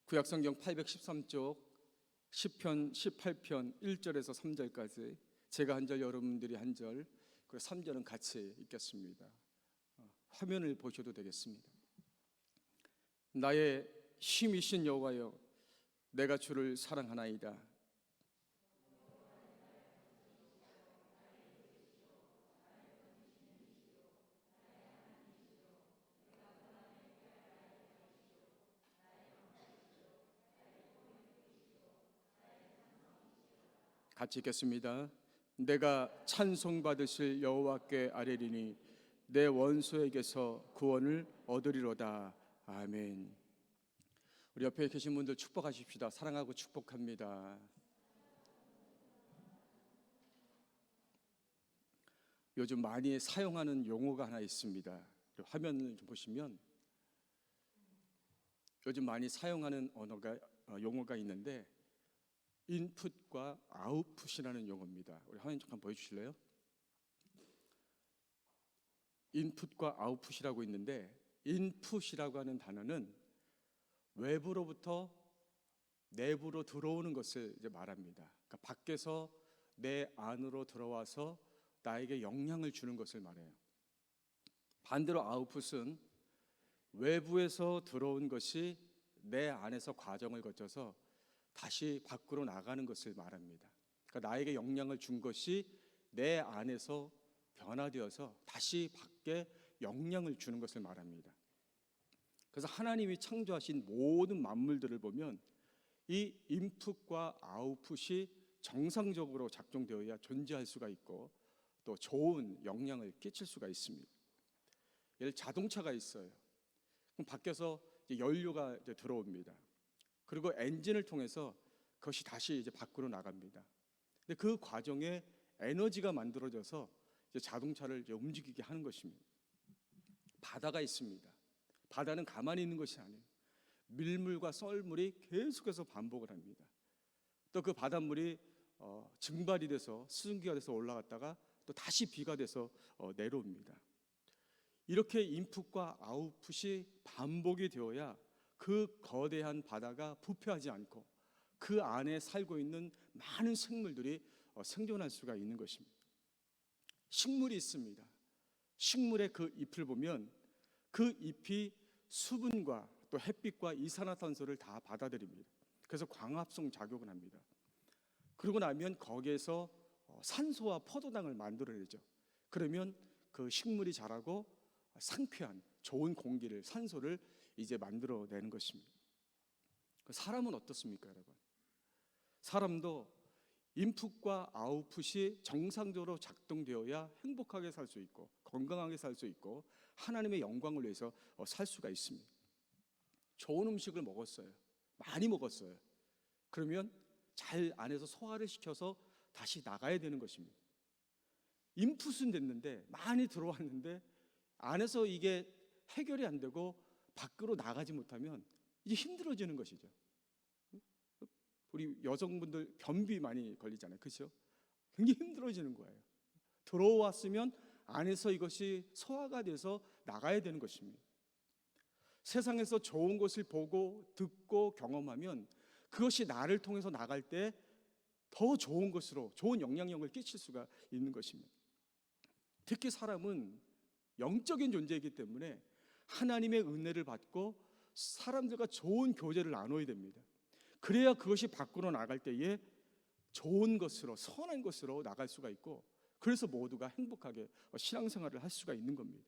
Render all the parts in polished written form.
구약성경 813쪽 10편 18편 1절에서 3절까지 제가 한 절, 여러분들이 한 절, 그리고 3절은 같이 읽겠습니다. 화면을 보셔도 되겠습니다. 나의 힘이신 여호와여, 내가 주를 사랑하나이다. 같이 읽겠습니다. 내가 찬송받으실 여호와께 아뢰리니 내 원수에게서 구원을 얻으리로다. 아멘. 우리 옆에 계신 분들 축복하십시다. 사랑하고 축복합니다. 요즘 많이 사용하는 용어가 하나 있습니다. 화면을 좀 보시면 요즘 많이 사용하는 용어가 있는데 인풋과 아웃풋이라는 용어입니다. 우리 화면 잠깐 보여주실래요? 인풋과 아웃풋이라고 있는데, 인풋이라고 하는 단어는 외부로부터 내부로 들어오는 것을 이제 말합니다. 그러니까 밖에서 내 안으로 들어와서 나에게 영향을 주는 것을 말해요. 반대로 아웃풋은 외부에서 들어온 것이 내 안에서 과정을 거쳐서 다시 밖으로 나가는 것을 말합니다. 그러니까 나에게 영향을 준 것이 내 안에서 변화되어서 다시 밖에 영향을 주는 것을 말합니다. 그래서 하나님이 창조하신 모든 만물들을 보면 이 인풋과 아웃풋이 정상적으로 작동되어야 존재할 수가 있고 또 좋은 영향을 끼칠 수가 있습니다. 예를 자동차가 있어요. 그럼 밖에서 이제 연료가 이제 들어옵니다. 그리고 엔진을 통해서 그것이 다시 이제 밖으로 나갑니다. 근데 그 과정에 에너지가 만들어져서 이제 자동차를 이제 움직이게 하는 것입니다. 바다가 있습니다. 바다는 가만히 있는 것이 아니에요. 밀물과 썰물이 계속해서 반복을 합니다. 또 그 바닷물이 증발이 돼서 수증기가 돼서 올라갔다가 또 다시 비가 돼서 내려옵니다. 이렇게 인풋과 아웃풋이 반복이 되어야 그 거대한 바다가 부패하지 않고 그 안에 살고 있는 많은 생물들이 생존할 수가 있는 것입니다. 식물이 있습니다. 식물의 그 잎을 보면 그 잎이 수분과 또 햇빛과 이산화탄소를 다 받아들입니다. 그래서 광합성 작용을 합니다. 그러고 나면 거기에서 산소와 포도당을 만들어내죠. 그러면 그 식물이 자라고 상쾌한 좋은 공기를, 산소를 이제 만들어내는 것입니다. 사람은 어떻습니까, 여러분? 사람도 인풋과 아웃풋이 정상적으로 작동되어야 행복하게 살 수 있고 건강하게 살 수 있고 하나님의 영광을 위해서 살 수가 있습니다. 좋은 음식을 먹었어요. 많이 먹었어요. 그러면 잘 안에서 소화를 시켜서 다시 나가야 되는 것입니다. 인풋은 됐는데 많이 들어왔는데 안에서 이게 해결이 안 되고 밖으로 나가지 못하면 이제 힘들어지는 것이죠. 우리 여성분들 변비 많이 걸리잖아요. 그렇죠? 굉장히 힘들어지는 거예요. 들어왔으면 안에서 이것이 소화가 돼서 나가야 되는 것입니다. 세상에서 좋은 것을 보고 듣고 경험하면 그것이 나를 통해서 나갈 때 더 좋은 것으로 좋은 영향력을 끼칠 수가 있는 것입니다. 특히 사람은 영적인 존재이기 때문에 하나님의 은혜를 받고 사람들과 좋은 교제를 나눠야 됩니다. 그래야 그것이 밖으로 나갈 때에 좋은 것으로, 선한 것으로 나갈 수가 있고 그래서 모두가 행복하게 신앙생활을 할 수가 있는 겁니다.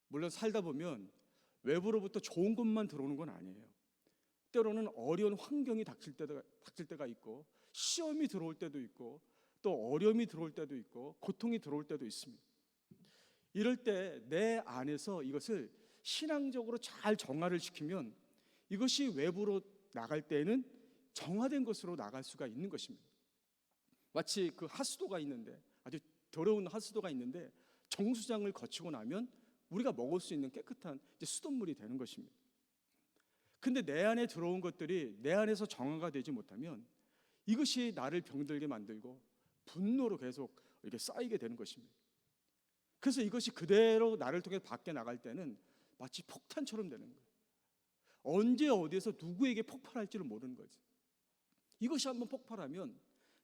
물론 살다 보면 외부로부터 좋은 것만 들어오는 건 아니에요. 때로는 어려운 환경이 닥칠 때가 있고 시험이 들어올 때도 있고 또 어려움이 들어올 때도 있고 고통이 들어올 때도 있습니다. 이럴 때 내 안에서 이것을 신앙적으로 잘 정화를 시키면 이것이 외부로 나갈 때에는 정화된 것으로 나갈 수가 있는 것입니다. 마치 그 하수도가 있는데, 아주 더러운 하수도가 있는데 정수장을 거치고 나면 우리가 먹을 수 있는 깨끗한 이제 수돗물이 되는 것입니다. 근데 내 안에 들어온 것들이 내 안에서 정화가 되지 못하면 이것이 나를 병들게 만들고 분노로 계속 이렇게 쌓이게 되는 것입니다. 그래서 이것이 그대로 나를 통해 밖에 나갈 때는 마치 폭탄처럼 되는 거예요. 언제 어디에서 누구에게 폭발할지를 모르는 거지. 이것이 한번 폭발하면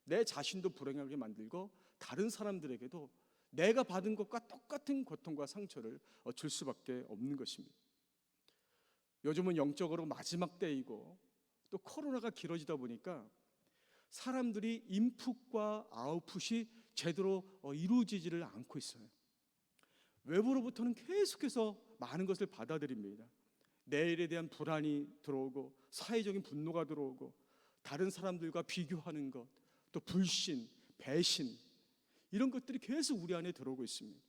내 자신도 불행하게 만들고 다른 사람들에게도 내가 받은 것과 똑같은 고통과 상처를 줄 수밖에 없는 것입니다. 요즘은 영적으로 마지막 때이고 또 코로나가 길어지다 보니까 사람들이 인풋과 아웃풋이 제대로 이루어지지를 않고 있어요. 외부로부터는 계속해서 많은 것을 받아들입니다. 내일에 대한 불안이 들어오고 사회적인 분노가 들어오고 다른 사람들과 비교하는 것, 또 불신, 배신, 이런 것들이 계속 우리 안에 들어오고 있습니다.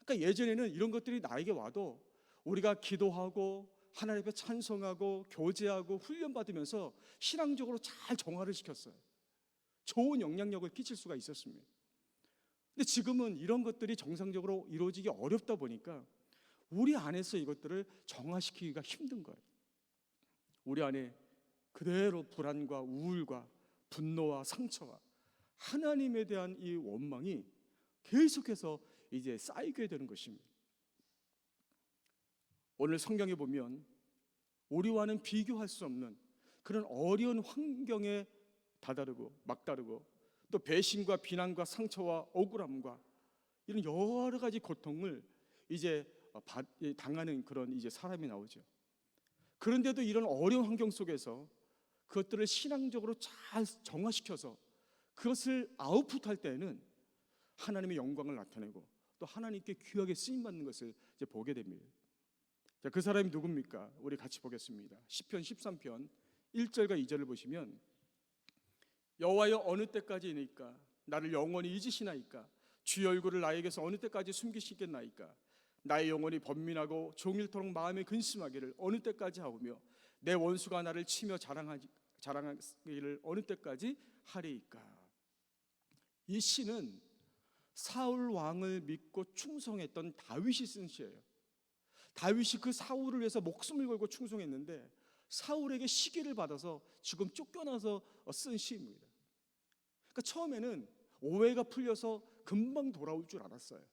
그러니까 예전에는 이런 것들이 나에게 와도 우리가 기도하고 하나님 앞에 찬송하고 교제하고 훈련받으면서 신앙적으로 잘 정화를 시켰어요. 좋은 영향력을 끼칠 수가 있었습니다. 근데 지금은 이런 것들이 정상적으로 이루어지기 어렵다 보니까 우리 안에서 이것들을 정화시키기가 힘든 거예요. 우리 안에 그대로 불안과 우울과 분노와 상처와 하나님에 대한 이 원망이 계속해서 이제 쌓이게 되는 것입니다. 오늘 성경에 보면 우리와는 비교할 수 없는 그런 어려운 환경에 다다르고 막다르고 또 배신과 비난과 상처와 억울함과 이런 여러 가지 고통을 이제 당하는 그런 이제 사람이 나오죠. 그런데도 이런 어려운 환경 속에서 그것들을 신앙적으로 잘 정화시켜서 그것을 아웃풋할 때에는 하나님의 영광을 나타내고 또 하나님께 귀하게 쓰임받는 것을 이제 보게 됩니다. 자, 그 사람이 누굽니까? 우리 같이 보겠습니다. 시편 13편 1절과 2절을 보시면 여호와여 어느 때까지이니까 나를 영원히 잊으시나이까 주의 얼굴을 나에게서 어느 때까지 숨기시겠나이까 나의 영혼이 번민하고 종일토록 마음에 근심하기를 어느 때까지 하오며 내 원수가 나를 치며 자랑하기를 어느 때까지 하리이까. 이 시는 사울 왕을 믿고 충성했던 다윗이 쓴 시예요. 다윗이 그 사울을 위해서 목숨을 걸고 충성했는데 사울에게 시기를 받아서 지금 쫓겨나서 쓴 시입니다. 그러니까 처음에는 오해가 풀려서 금방 돌아올 줄 알았어요.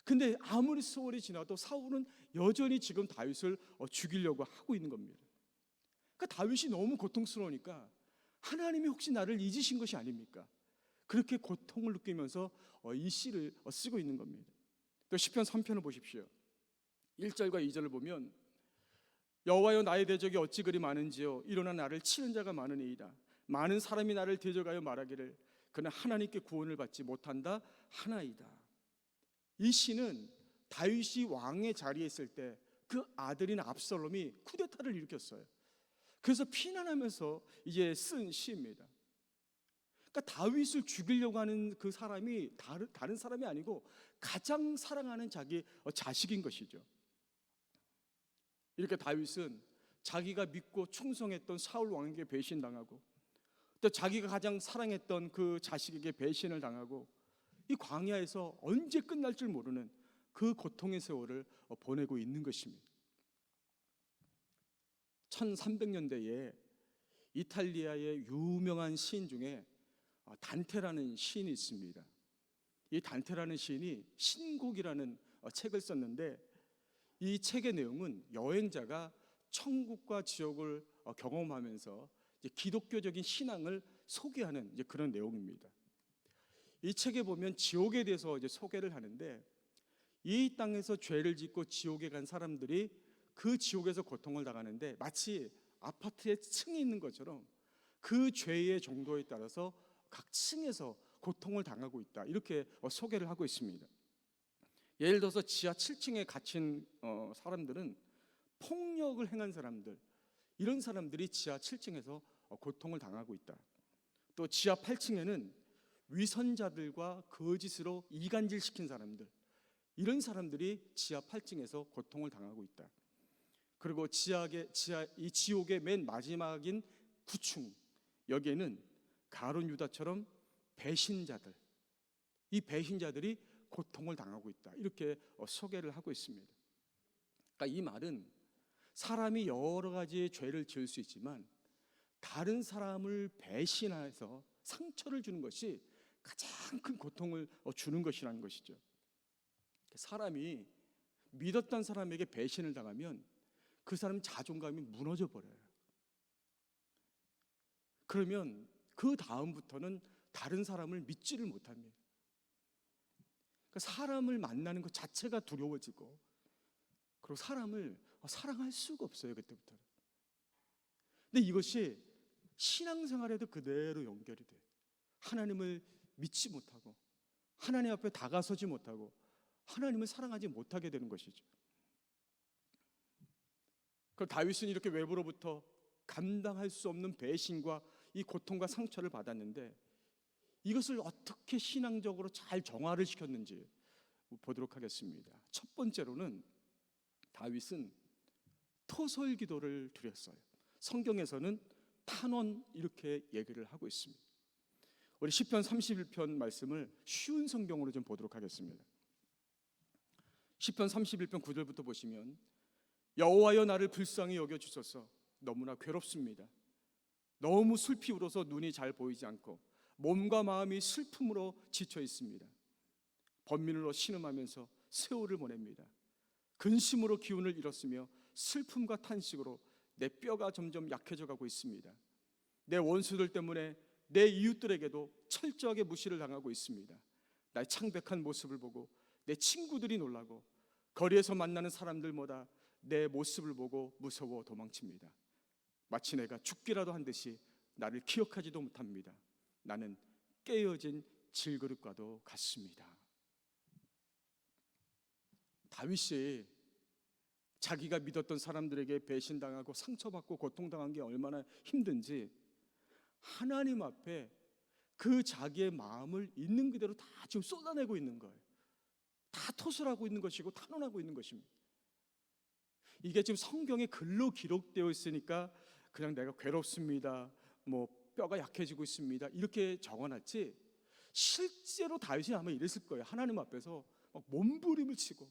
근데 아무리 세월이 지나도 사울은 여전히 지금 다윗을 죽이려고 하고 있는 겁니다. 그러니까 다윗이 너무 고통스러우니까 하나님이 혹시 나를 잊으신 것이 아닙니까? 그렇게 고통을 느끼면서 이 시를 쓰고 있는 겁니다. 또 시편 3편을 보십시오. 1절과 2절을 보면 여호와여 나의 대적이 어찌 그리 많은지요 일어나 나를 치는 자가 많으니이다. 많은 사람이 나를 대적하여 말하기를 그는 하나님께 구원을 받지 못한다 하나이다. 이 시는 다윗이 왕의 자리에 있을 때 그 아들인 압살롬이 쿠데타를 일으켰어요. 그래서 피난하면서 이제 쓴 시입니다. 그러니까 다윗을 죽이려고 하는 그 사람이 다른 사람이 아니고 가장 사랑하는 자기 자식인 것이죠. 이렇게 다윗은 자기가 믿고 충성했던 사울 왕에게 배신당하고 또 자기가 가장 사랑했던 그 자식에게 배신을 당하고 이 광야에서 언제 끝날 줄 모르는 그 고통의 세월을 보내고 있는 것입니다. 1300년대에 이탈리아의 유명한 시인 중에 단테라는 시인이 있습니다. 이 단테라는 시인이 신곡이라는 책을 썼는데 이 책의 내용은 여행자가 천국과 지옥을 경험하면서 이제 기독교적인 신앙을 소개하는 이제 그런 내용입니다. 이 책에 보면 지옥에 대해서 이제 소개를 하는데 이 땅에서 죄를 짓고 지옥에 간 사람들이 그 지옥에서 고통을 당하는데 마치 아파트에 층이 있는 것처럼 그 죄의 정도에 따라서 각 층에서 고통을 당하고 있다. 이렇게 소개를 하고 있습니다. 예를 들어서 지하 7층에 갇힌 사람들은 폭력을 행한 사람들, 이런 사람들이 지하 7층에서 고통을 당하고 있다. 또 지하 8층에는 위선자들과 거짓으로 이간질시킨 사람들, 이런 사람들이 지하 8층에서 고통을 당하고 있다. 그리고 이 지옥의 맨 마지막인 9층, 여기에는 가룟 유다처럼 배신자들, 이 배신자들이 고통을 당하고 있다. 이렇게 소개를 하고 있습니다. 그러니까 이 말은 사람이 여러 가지의 죄를 지을 수 있지만 다른 사람을 배신해서 상처를 주는 것이 가장 큰 고통을 주는 것이라는 것이죠. 사람이 믿었던 사람에게 배신을 당하면 그 사람 자존감이 무너져 버려요. 그러면 그 다음부터는 다른 사람을 믿지를 못합니다. 그러니까 사람을 만나는 것 자체가 두려워지고, 그리고 사람을 사랑할 수가 없어요, 그때부터는. 근데 이것이 신앙생활에도 그대로 연결이 돼요. 하나님을 믿지 못하고, 하나님 앞에 다가서지 못하고, 하나님을 사랑하지 못하게 되는 것이죠. 그 다윗은 이렇게 외부로부터 감당할 수 없는 배신과 이 고통과 상처를 받았는데, 이것을 어떻게 신앙적으로 잘 정화를 시켰는지 보도록 하겠습니다. 첫 번째로는 다윗은 토설 기도를 드렸어요. 성경에서는 탄원 이렇게 얘기를 하고 있습니다. 우리 시편 31편 말씀을 쉬운 성경으로 좀 보도록 하겠습니다. 시편 31편 9절부터 보시면, 여호와여 나를 불쌍히 여겨 주소서. 너무나 괴롭습니다. 너무 슬피 울어서 눈이 잘 보이지 않고 몸과 마음이 슬픔으로 지쳐 있습니다. 번민으로 신음하면서 세월을 보냅니다. 근심으로 기운을 잃었으며 슬픔과 탄식으로 내 뼈가 점점 약해져 가고 있습니다. 내 원수들 때문에 내 이웃들에게도 철저하게 무시를 당하고 있습니다. 나의 창백한 모습을 보고 내 친구들이 놀라고 거리에서 만나는 사람들마다 내 모습을 보고 무서워 도망칩니다. 마치 내가 죽기라도 한 듯이 나를 기억하지도 못합니다. 나는 깨어진 질그릇과도 같습니다. 다윗이 자기가 믿었던 사람들에게 배신당하고 상처받고 고통당한 게 얼마나 힘든지 하나님 앞에 그 자기의 마음을 있는 그대로 다 지금 쏟아내고 있는 거예요. 다 토설하고 있는 것이고 탄원하고 있는 것입니다. 이게 지금 성경에 글로 기록되어 있으니까 그냥 내가 괴롭습니다, 뼈가 약해지고 있습니다 이렇게 적어놨지, 실제로 다윗이 아마 이랬을 거예요. 하나님 앞에서 막 몸부림을 치고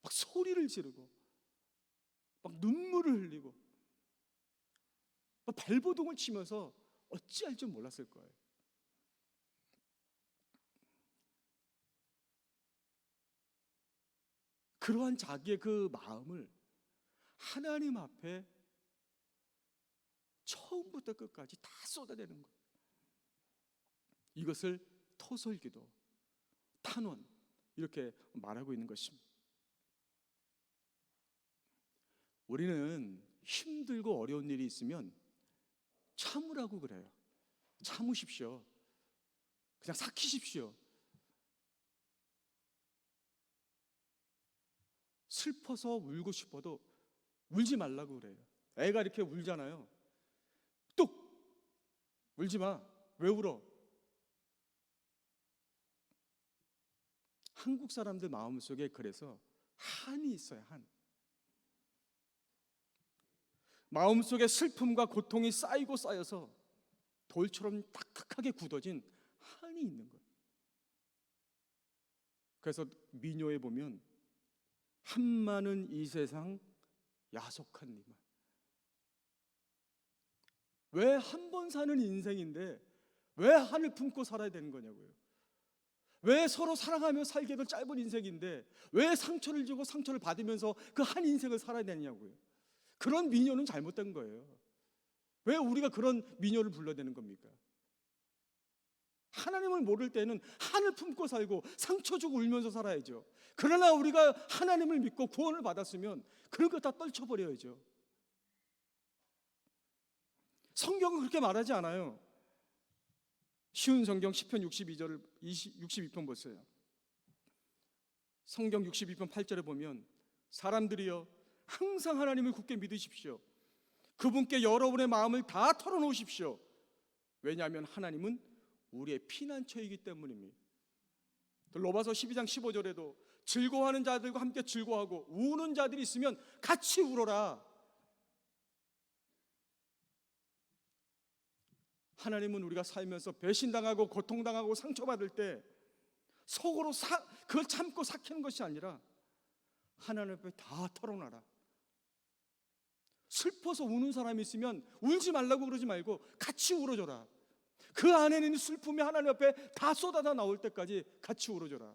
막 소리를 지르고 막 눈물을 흘리고 막 발버둥을 치면서 어찌할 줄 몰랐을 거예요. 그러한 자기의 그 마음을 하나님 앞에 처음부터 끝까지 다 쏟아내는 거예요. 이것을 토설기도, 탄원 이렇게 말하고 있는 것입니다. 우리는 힘들고 어려운 일이 있으면 참으라고 그래요. 참으십시오. 그냥 삭히십시오. 슬퍼서 울고 싶어도 울지 말라고 그래요. 애가 이렇게 울잖아요. 뚝! 울지 마. 왜 울어? 한국 사람들 마음속에 그래서 한이 있어요. 한. 마음속에 슬픔과 고통이 쌓이고 쌓여서 돌처럼 딱딱하게 굳어진 한이 있는 거예요. 그래서 민요에 보면 한마는 이 세상 야속한 니만. 왜 한 번 사는 인생인데 왜 한을 품고 살아야 되는 거냐고요. 왜 서로 사랑하며 살기에도 짧은 인생인데 왜 상처를 주고 상처를 받으면서 그 한 인생을 살아야 되냐고요. 그런 민요는 잘못된 거예요. 왜 우리가 그런 민요를 불러야 되는 겁니까? 하나님을 모를 때는 한을 품고 살고 상처 주고 울면서 살아야죠. 그러나 우리가 하나님을 믿고 구원을 받았으면 그런 거 다 떨쳐버려야죠. 성경은 그렇게 말하지 않아요. 쉬운 성경 시편 62절 62편 보세요. 성경 62편 8절에 보면, 사람들이여 항상 하나님을 굳게 믿으십시오. 그분께 여러분의 마음을 다 털어놓으십시오. 왜냐하면 하나님은 우리의 피난처이기 때문입니다. 로마서 12장 15절에도 즐거워하는 자들과 함께 즐거워하고 우는 자들이 있으면 같이 울어라. 하나님은 우리가 살면서 배신당하고 고통당하고 상처받을 때 속으로 그걸 참고 삭히는 것이 아니라 하나님 앞에 다 털어놔라. 슬퍼서 우는 사람이 있으면 울지 말라고 그러지 말고 같이 울어줘라. 그 안에 있는 슬픔이 하나님 앞에 다 쏟아져 나올 때까지 같이 울어줘라.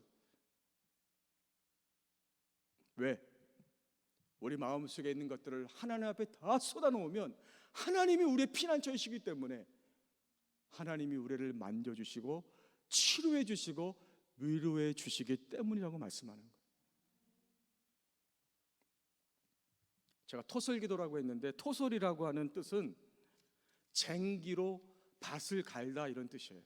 왜? 우리 마음속에 있는 것들을 하나님 앞에 다 쏟아놓으면 하나님이 우리의 피난처이시기 때문에 하나님이 우리를 만져주시고 치료해 주시고 위로해 주시기 때문이라고 말씀하는 거예요. 제가 토설기도라고 했는데, 토설이라고 하는 뜻은 쟁기로 밭을 갈다 이런 뜻이에요.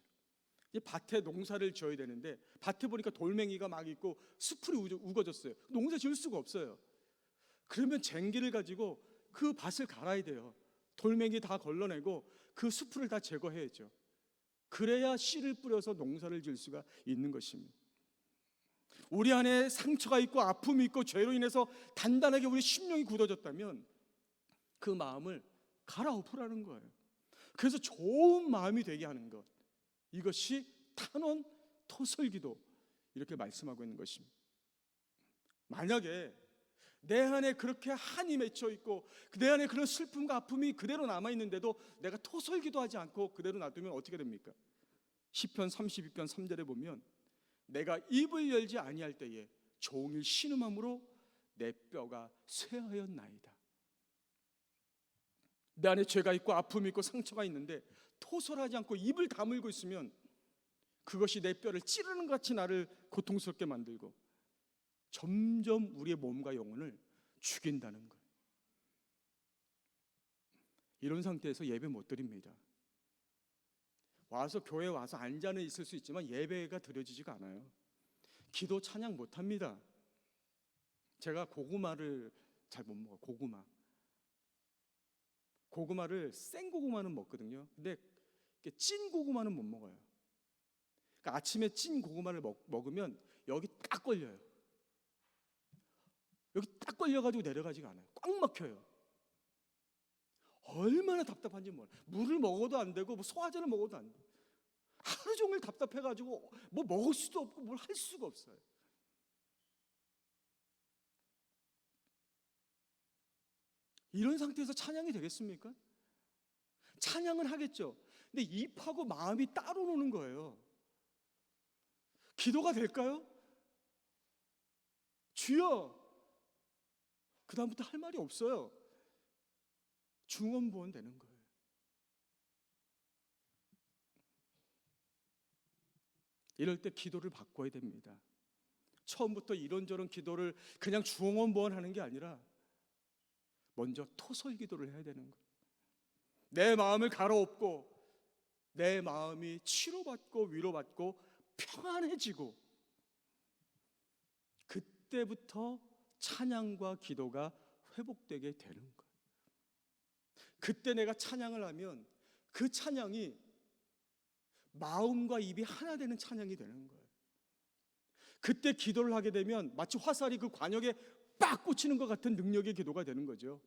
이 밭에 농사를 지어야 되는데 밭에 보니까 돌멩이가 막 있고 수풀이 우거졌어요. 농사 지을 수가 없어요. 그러면 쟁기를 가지고 그 밭을 갈아야 돼요. 돌멩이 다 걸러내고 그 수풀을 다 제거해야죠. 그래야 씨를 뿌려서 농사를 지을 수가 있는 것입니다. 우리 안에 상처가 있고 아픔이 있고 죄로 인해서 단단하게 우리 심령이 굳어졌다면 그 마음을 갈아엎으라는 거예요. 그래서 좋은 마음이 되게 하는 것, 이것이 탄원 토설기도, 이렇게 말씀하고 있는 것입니다. 만약에 내 안에 그렇게 한이 맺혀 있고 내 안에 그런 슬픔과 아픔이 그대로 남아있는데도 내가 토설기도하지 않고 그대로 놔두면 어떻게 됩니까? 시편 32편 3절에 보면 내가 입을 열지 아니할 때에 종일 신음함으로 내 뼈가 쇠하였나이다. 내 안에 죄가 있고 아픔이 있고 상처가 있는데 토설하지 않고 입을 다물고 있으면 그것이 내 뼈를 찌르는 것 같이 나를 고통스럽게 만들고 점점 우리의 몸과 영혼을 죽인다는 거예요. 이런 상태에서 예배 못 드립니다. 와서 교회 와서 앉아는 있을 수 있지만 예배가 드려지지가 않아요. 기도 찬양 못 합니다. 제가 고구마를 잘 못 먹어요. 고구마를 생 고구마는 먹거든요. 근데 찐 고구마는 못 먹어요. 그러니까 아침에 찐 고구마를 먹으면 여기 딱 걸려요. 여기 딱 걸려가지고 내려가지가 않아요. 꽉 막혀요. 얼마나 답답한지 몰라요. 물을 먹어도 안 되고 소화제를 먹어도 안 돼요. 하루 종일 답답해가지고 뭐 먹을 수도 없고 뭘 할 수가 없어요. 이런 상태에서 찬양이 되겠습니까? 찬양은 하겠죠. 근데 입하고 마음이 따로 노는 거예요. 기도가 될까요? 주여! 그 다음부터 할 말이 없어요. 중언부언 되는 거예요. 이럴 때 기도를 바꿔야 됩니다. 처음부터 이런저런 기도를 그냥 중언부언 하는 게 아니라 먼저 토설 기도를 해야 되는 거예요. 내 마음을 갈아엎고 내 마음이 치료받고 위로받고 평안해지고 그때부터 찬양과 기도가 회복되게 되는 거예요. 그때 내가 찬양을 하면 그 찬양이 마음과 입이 하나 되는 찬양이 되는 거예요. 그때 기도를 하게 되면 마치 화살이 그 관역에 빡 꽂히는 것 같은 능력의 기도가 되는 거죠.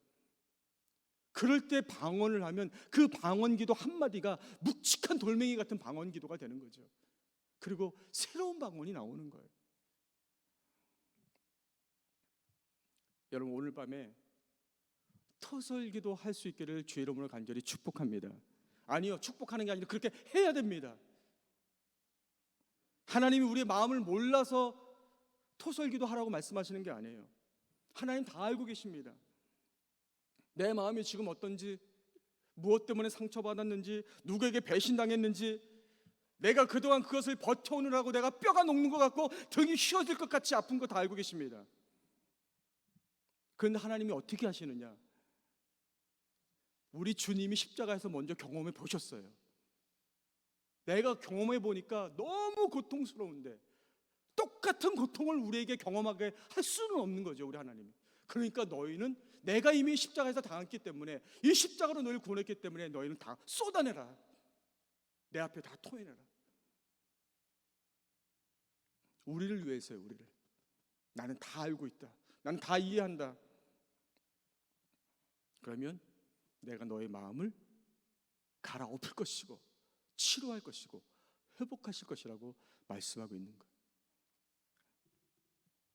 그럴 때 방언을 하면 그 방언 기도 한마디가 묵직한 돌멩이 같은 방언 기도가 되는 거죠. 그리고 새로운 방언이 나오는 거예요. 여러분, 오늘 밤에 터설기도 할 수 있기를 주의 이름으로 간절히 축복합니다. 아니요, 축복하는 게 아니라 그렇게 해야 됩니다. 하나님이 우리의 마음을 몰라서 토설기도 하라고 말씀하시는 게 아니에요. 하나님 다 알고 계십니다. 내 마음이 지금 어떤지, 무엇 때문에 상처받았는지, 누구에게 배신당했는지, 내가 그동안 그것을 버텨오느라고 내가 뼈가 녹는 것 같고 등이 휘어질 것 같이 아픈 거 다 알고 계십니다. 그런데 하나님이 어떻게 하시느냐? 우리 주님이 십자가에서 먼저 경험해 보셨어요. 내가 경험해 보니까 너무 고통스러운데 똑같은 고통을 우리에게 경험하게 할 수는 없는 거죠, 우리 하나님이. 그러니까 너희는 내가 이미 십자가에서 당했기 때문에, 이 십자가로 너희를 구원했기 때문에 너희는 다 쏟아내라. 내 앞에 다 토해내라. 우리를 위해서요, 우리를. 나는 다 알고 있다. 나는 다 이해한다. 그러면 내가 너의 마음을 갈아엎을 것이고 치료할 것이고 회복하실 것이라고 말씀하고 있는 거예요.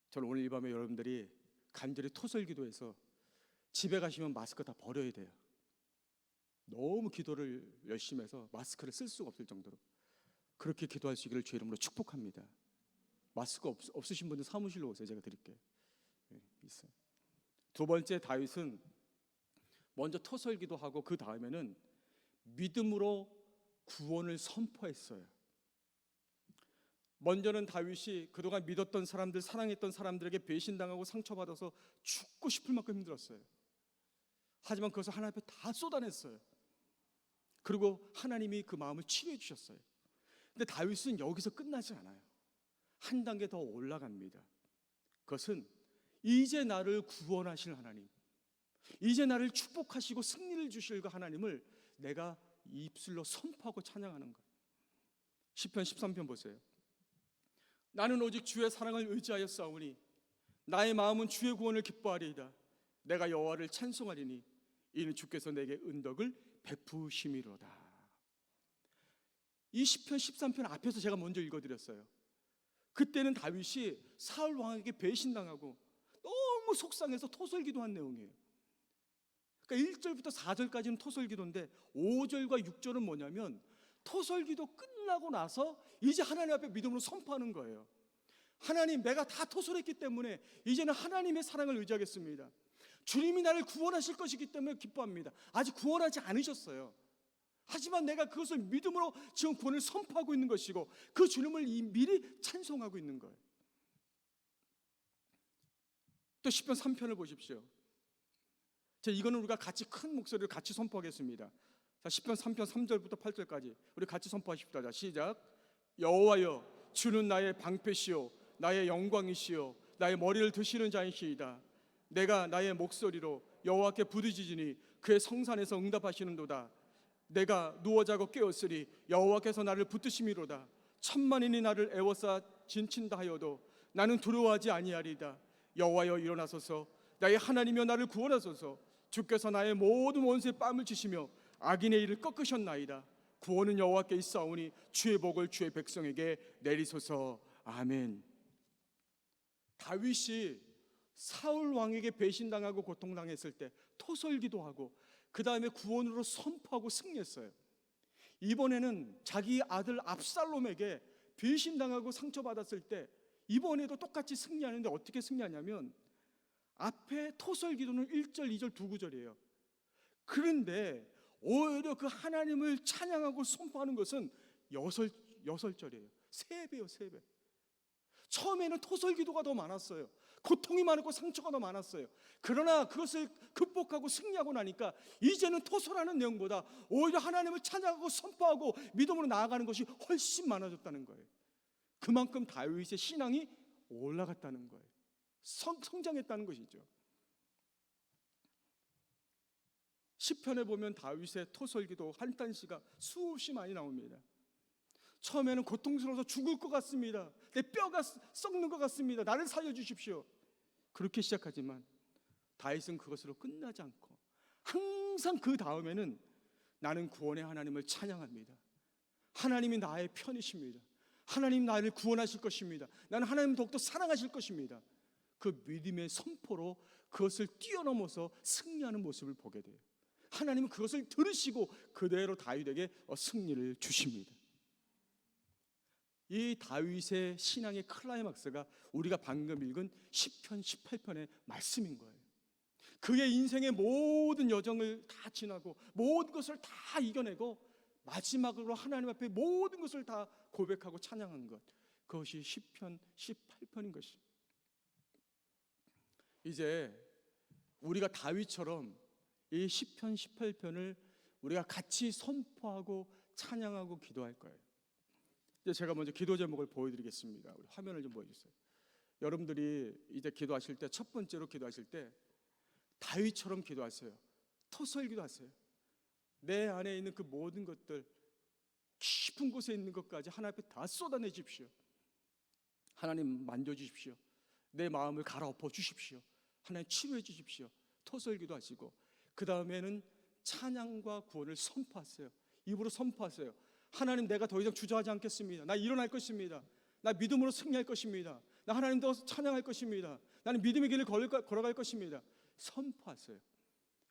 저는 오늘 이 밤에 여러분들이 간절히 토설기도해서 집에 가시면 마스크 다 버려야 돼요. 너무 기도를 열심히 해서 마스크를 쓸 수가 없을 정도로 그렇게 기도할 수 있기를 주의 이름으로 축복합니다. 마스크 없으신 분들 사무실로 오세요. 제가 드릴게요. 네, 있어요. 두 번째, 다윗은 먼저 토설기도 하고 그 다음에는 믿음으로 구원을 선포했어요. 먼저는 다윗이 그동안 믿었던 사람들, 사랑했던 사람들에게 배신당하고 상처받아서 죽고 싶을 만큼 힘들었어요. 하지만 그것을 하나님 앞에 다 쏟아냈어요. 그리고 하나님이 그 마음을 치료해 주셨어요. 근데 다윗은 여기서 끝나지 않아요. 한 단계 더 올라갑니다. 그것은 이제 나를 구원하실 하나님, 이제 나를 축복하시고 승리를 주실 그 하나님을 내가 입술로 선포하고 찬양하는 거예요. 시편 13편 보세요. 나는 오직 주의 사랑을 의지하여 싸우니 나의 마음은 주의 구원을 기뻐하리이다. 내가 여호와를 찬송하리니 이는 주께서 내게 은덕을 베푸심이로다. 이 시편 13편 앞에서 제가 먼저 읽어드렸어요. 그때는 다윗이 사울 왕에게 배신당하고 너무 속상해서 토설기도한 내용이에요. 그러니까 1절부터 4절까지는 토설기도인데 5절과 6절은 뭐냐면 토설기도 끝나고 나서 이제 하나님 앞에 믿음으로 선포하는 거예요. 하나님, 내가 다 토설했기 때문에 이제는 하나님의 사랑을 의지하겠습니다. 주님이 나를 구원하실 것이기 때문에 기뻐합니다. 아직 구원하지 않으셨어요. 하지만 내가 그것을 믿음으로 지금 구원을 선포하고 있는 것이고 그 주님을 미리 찬송하고 있는 거예요. 또 시편 3편을 보십시오. 이거는 우리가 같이 큰 목소리로 같이 선포하겠습니다. 자, 시편 3편 3절부터 8절까지 우리 같이 선포하십시다. 자, 시작. 여호와여, 주는 나의 방패시요 나의 영광이시요 나의 머리를 드시는 자이시이다. 내가 나의 목소리로 여호와께 부르짖으니 그의 성산에서 응답하시는도다. 내가 누워 자고 깨었으리 여호와께서 나를 붙드심이로다. 천만인이 나를 애워싸 진친다 하여도 나는 두려워하지 아니하리이다. 여호와여, 일어나소서. 나의 하나님이여, 나를 구원하소서. 주께서 나의 모든 원수의 뺨을 치시며 악인의 일을 꺾으셨나이다. 구원은 여호와께 있사오니 주의 복을 주의 백성에게 내리소서. 아멘. 다윗이 사울 왕에게 배신당하고 고통당했을 때 토설기도 하고 그 다음에 구원으로 선포하고 승리했어요. 이번에는 자기 아들 압살롬에게 배신당하고 상처받았을 때 이번에도 똑같이 승리하는데 어떻게 승리하냐면 앞에 토설기도는 1절, 2절 두 구절이에요. 그런데 오히려 그 하나님을 찬양하고 선포하는 것은 6절이에요. 3배요, 3배. 처음에는 토설기도가 더 많았어요. 고통이 많았고 상처가 더 많았어요. 그러나 그것을 극복하고 승리하고 나니까 이제는 토설하는 내용보다 오히려 하나님을 찬양하고 선포하고 믿음으로 나아가는 것이 훨씬 많아졌다는 거예요. 그만큼 다윗의 신앙이 올라갔다는 거예요. 성장했다는 것이죠. 시편에 보면 다윗의 토설기도 한탄시가 수없이 많이 나옵니다. 처음에는 고통스러워서 죽을 것 같습니다. 내 뼈가 썩는 것 같습니다. 나를 살려주십시오. 그렇게 시작하지만 다윗은 그것으로 끝나지 않고 항상 그 다음에는 나는 구원의 하나님을 찬양합니다. 하나님이 나의 편이십니다. 하나님 나를 구원하실 것입니다. 나는 하나님 더욱더 사랑하실 것입니다. 그 믿음의 선포로 그것을 뛰어넘어서 승리하는 모습을 보게 돼요. 하나님은 그것을 들으시고 그대로 다윗에게 승리를 주십니다. 이 다윗의 신앙의 클라이막스가 우리가 방금 읽은 시편 18편의 말씀인 거예요. 그의 인생의 모든 여정을 다 지나고 모든 것을 다 이겨내고 마지막으로 하나님 앞에 모든 것을 다 고백하고 찬양한 것, 그것이 시편 18편인 것입니다. 이제 우리가 다윗처럼 이 시편 18편을 우리가 같이 선포하고 찬양하고 기도할 거예요. 이제 제가 먼저 기도 제목을 보여드리겠습니다. 우리 화면을 좀 보여주세요. 여러분들이 이제 기도하실 때 첫 번째로 기도하실 때 다윗처럼 기도하세요. 토설 기도하세요. 내 안에 있는 그 모든 것들, 깊은 곳에 있는 것까지 하나님 앞에 다 쏟아내십시오. 하나님 만져주십시오. 내 마음을 갈아엎어 주십시오. 하나님 치료해 주십시오. 토설 기도하시고 그 다음에는 찬양과 구원을 선포하세요. 입으로 선포하세요. 하나님, 내가 더 이상 주저하지 않겠습니다. 나 일어날 것입니다. 나 믿음으로 승리할 것입니다. 나 하나님 더 찬양할 것입니다. 나는 믿음의 길을 걸어갈 것입니다. 선포하세요.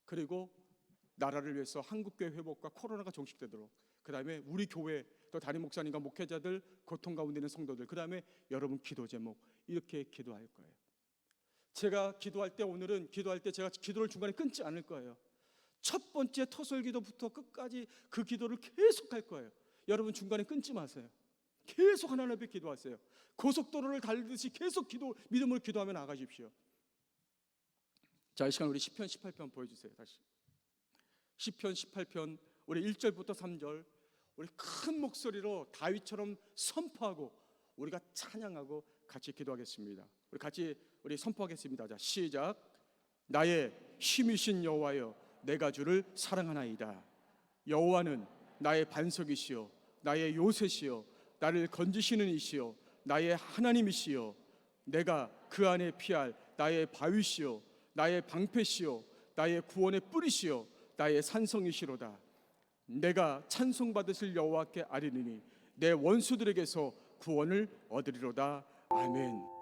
그리고 나라를 위해서 한국교회 회복과 코로나가 종식되도록, 그 다음에 우리 교회 또 담임 목사님과 목회자들, 고통 가운데 있는 성도들, 그 다음에 여러분 기도 제목, 이렇게 기도할 거예요. 제가 기도할 때, 오늘은 기도할 때 제가 기도를 중간에 끊지 않을 거예요. 첫 번째 토설 기도부터 끝까지 그 기도를 계속 할 거예요. 여러분 중간에 끊지 마세요. 계속 하나님 앞에 기도하세요. 고속도로를 달리듯이 계속 믿음으로 기도하며 나가십시오. 자, 이 시간 우리 시편 18편 보여주세요. 다시 시편 18편 우리 1절부터 3절 우리 큰 목소리로 다윗처럼 선포하고 우리가 찬양하고 같이 기도하겠습니다. 우리 같이 선포하겠습니다. 자, 시작. 나의 힘이신 여호와여, 내가 주를 사랑하나이다. 여호와는 나의 반석이시요 나의 요새시요 나를 건지시는 이시요 나의 하나님이시요 내가 그 안에 피할 나의 바위시요 나의 방패시요 나의 구원의 뿌리시요 나의 산성이시로다. 내가 찬송받으실 여호와께 아뢰리니 내 원수들에게서 구원을 얻으리로다. 아멘.